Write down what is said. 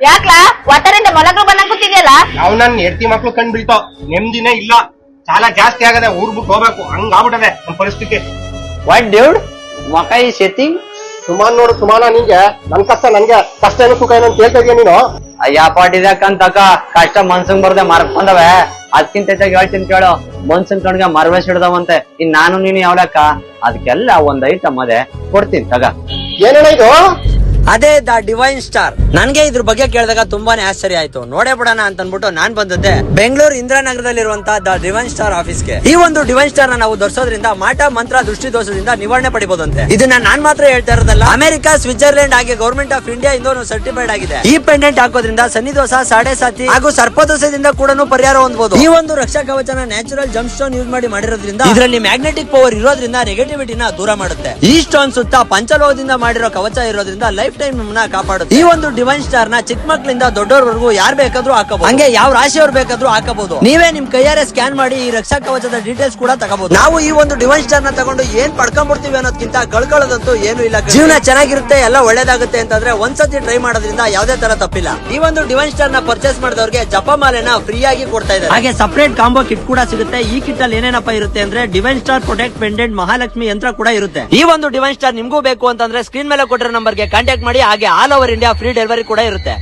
ಯಾಕ್ಲಾ ಒತ್ತರಿಂದ ಮೊಲಗಳು ಬಂದಂಗ್ ಕೂತಿದ್ಯಲ್ಲ? ನಾವ್ ನನ್ ಹೆಂಡತಿ ಮಕ್ಳು ಕಂಡ್ ಬೀಳ್ತಾವ್, ನೆಮ್ಮದಿನೇ ಇಲ್ಲ. ಸಾಲ ಜಾಸ್ತಿ ಆಗದೆ, ಊರ್ ಬಿಟ್ಟು ಹೋಗ್ಬೇಕು, ಹಂಗ ಆಗ್ಬಿಟ್ಟದೆ ನಮ್ ಪರಿಸ್ಥಿತಿ. ವಾಟ್ ಡ್ಯೂಡ್, ಮಕ ಈ ಸೆಟ್ಟಿಂಗ್ ಸುಮಾನ್ ನೋಡು ಸುಮಾನ, ನಿಂಗೆ ನನ್ ಕಷ್ಟ ನನ್ಗೆ ಕಷ್ಟ ಏನು ಸುಖ ಏನು ಅಂತ ಹೇಳ್ತಾ ಇದೀಯ ನೀನು? ಅಯ್ಯ ಪಾಟಿದಕ್ಕಂತಕ ಕಷ್ಟ ಮನ್ಸಂಗ್ ಬರ್ದೆ ಮರ್ಕೊಂಡವೆ. ಅದಕ್ಕಿಂತ ಹೆಚ್ಚಾಗಿ ಹೇಳ್ತೀನಿ ಕೇಳು, ಮನ್ಸನ್ ಕಣ್ಗೆ ಮರ್ವೇಶ್ ಹಿಡ್ದವಂತೆ. ಇನ್ ನಾನು ನೀನು ಯಾವ್ಲಕ್ಕ, ಅದಕ್ಕೆಲ್ಲ ಒಂದ್ ಐಟಮ್ ಅದೇ ಕೊಡ್ತೀನಿ ತಗ. ಏನೇನ ಇದು? ಅದೇ ದ ಡಿವೈನ್ ಸ್ಟಾರ್. ನನ್ಗೆ ಇದ್ರ ಬಗ್ಗೆ ಕೇಳಿದಾಗ ತುಂಬಾನೇ ಆಶ್ಚರ್ಯ ಆಯ್ತು. ನೋಡೇ ಬಿಡೋಣ ಅಂತ ಅನ್ಬಿಟ್ಟು ನಾನ್ ಬಂದದ್ದೆ ಬೆಂಗಳೂರು ಇಂದಿರಾನಗರದಲ್ಲಿರುವಂತಹ ದ ಡಿವೈನ್ ಸ್ಟಾರ್ ಆಫೀಸ್ಗೆ. ಈ ಒಂದು ಡಿವೈನ್ ಸ್ಟಾರ್ ನ ನಾವು ಧರಿಸೋದ್ರಿಂದ ಮಾಟ ಮಂತ್ರ ದೃಷ್ಟಿ ದೋಷದಿಂದ ನಿವಾರಣೆ ಪಡಿಬಹುದಂತೆ. ಇದನ್ನ ನಾನ್ ಮಾತ್ರ ಹೇಳ್ತಾ ಇರೋದಲ್ಲ, ಅಮೆರಿಕ, ಸ್ವಿಟ್ಜರ್ಲೆಂಡ್ ಹಾಗೆ ಗವರ್ಮೆಂಟ್ ಆಫ್ ಇಂಡಿಯಾ ಇಂದ ಸರ್ಟಿಫೈಡ್ ಆಗಿದೆ. ಈ ಪೆಂಡೆಂಟ್ ಹಾಕೋದ್ರಿಂದ ಶನಿ ದೋಷ, ಸಾಡೆ ಸಾತಿ ಹಾಗೂ ಸರ್ಪದೋಷದಿಂದ ಕೂಡ ಪರಿಹಾರ ಹೊಂದಬಹುದು. ಈ ಒಂದು ರಕ್ಷಾ ಕವಚನ ನ್ಯಾಚುರಲ್ ಜಂಪ್ ಸ್ಟೋನ್ ಯೂಸ್ ಮಾಡಿ ಮಾಡಿರೋದ್ರಿಂದ ಇದರಲ್ಲಿ ಮ್ಯಾಗ್ನೆಟಿಕ್ ಪವರ್ ಇರೋದ್ರಿಂದ ನೆಗೆಟಿವಿಟಿನ ದೂರ ಮಾಡುತ್ತೆ. ಈ ಸ್ಟೋನ್ ಸುತ್ತ ಪಂಚಲೋಹದಿಂದ ಮಾಡಿರೋ ಕವಚ ಇರೋದ್ರಿಂದ ಲೈಫ್ ಟೈಮ್ ನಮ್ಮನ್ನ ಕಾಪಾಡುತ್ತೆ. ಈ ಒಂದು ಡಿವೈನ್ ಸ್ಟಾರ್ ನ ಚಿಕ್ಕ ಮಕ್ಕಳಿಂದ ದೊಡ್ಡವರವರೆಗೂ ಯಾರು ಬೇಕಾದ್ರೂ ಹಾಕಬಹುದು. ಹಂಗೆ ಯಾವ ರಾಶಿಯವ್ರು ಬೇಕಾದ್ರೂ ಹಾಕಬಹುದು. ನೀವೇ ನಿಮ್ ಕೈಯಾರೆ ಸ್ಕ್ಯಾನ್ ಮಾಡಿ ಈ ರಕ್ಷಾ ಕವಚದ ಡೀಟೇಲ್ಸ್ ಕೂಡ ತಗೋಬಹುದು. ನಾವು ಈ ಒಂದು ಡಿವೈನ್ ಸ್ಟಾರ್ ನ ತಗೊಂಡು ಏನ್ ಪಡ್ಕೊಂಡ್ಬಿಡ್ತೀವಿ ಅನ್ನೋದಕ್ಕಿಂತ ಕಳ್ಕೊಳ್ಳೋದಂತೂ ಏನು ಇಲ್ಲ. ಜೀವನ ಚೆನ್ನಾಗಿರುತ್ತೆ, ಎಲ್ಲ ಒಳ್ಳೇದಾಗುತ್ತೆ ಅಂತಂದ್ರೆ ಒಂದ್ಸತಿ ಟ್ರೈ ಮಾಡೋದ್ರಿಂದ ಯಾವ್ದೇ ತರ ತಪ್ಪಿಲ್ಲ. ಈ ಒಂದು ಡಿವೈನ್ ಸ್ಟಾರ್ ನ ಪರ್ಚೇಸ್ ಮಾಡಿದವ್ರಿಗೆ ಜಪಮಾಲೆನ ಫ್ರೀ ಆಗಿ ಕೊಡ್ತಾ ಇದ್ದಾರೆ. ಹಾಗೆ ಸಪರೇಟ್ ಕಾಂಬೋ ಕಿಟ್ ಕೂಡ ಸಿಗುತ್ತೆ. ಈ ಕಿಟ್ ಅಲ್ಲಿ ಏನೇನಪ್ಪ ಇರುತ್ತೆ ಅಂದ್ರೆ divine star protect pendant, Mahalakshmi ಯಂತ್ರ ಕೂಡ ಇರುತ್ತೆ. ಈ ಒಂದು ಡಿವೈನ್ ಸ್ಟಾರ್ ನಿಮ್ಗೂ ಬೇಕು ಅಂತಂದ್ರೆ ಸ್ಕ್ರೀನ್ ಮೇಲೆ ಕೊಟ್ಟಿರೋ ನಂಬರ್ಗೆ ಕಾಂಟ್ಯಾಕ್ಟ್ ಮಾಡಿ. ಹಾಗೆ all over India free delivery ಕೂಡ ಇರುತ್ತೆ.